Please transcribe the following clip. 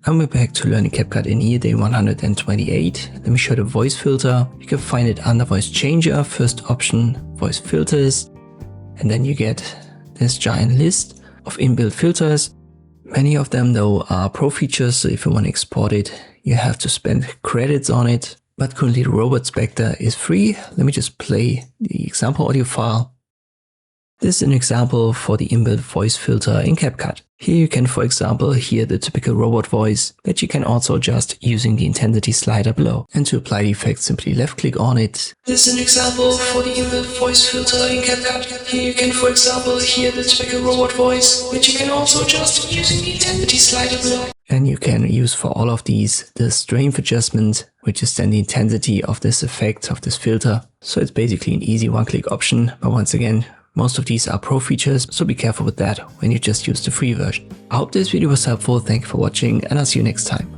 And we're back to learning CapCut in here, day 128. Let me show the voice filter. You can find it under voice changer, first option, voice filters. And then you get this giant list of inbuilt filters. Many of them though are pro features, so if you want to export it, you have to spend credits on it. But currently the robot spectre is free. Let me just play the example audio file. This is an example for the inbuilt voice filter in CapCut. Here you can, for example, hear the typical robot voice that you can also adjust using the intensity slider below. And to apply the effect, simply left click on it. This is an example for the inbuilt voice filter in CapCut. Here you can, for example, hear the typical robot voice that you can also adjust using the intensity slider below. And you can use for all of these the strength adjustment, which is then the intensity of this effect, of this filter. So it's basically an easy one-click option, but once again, most of these are pro features, so be careful with that when you just use the free version. I hope this video was helpful, thank you for watching, and I'll see you next time.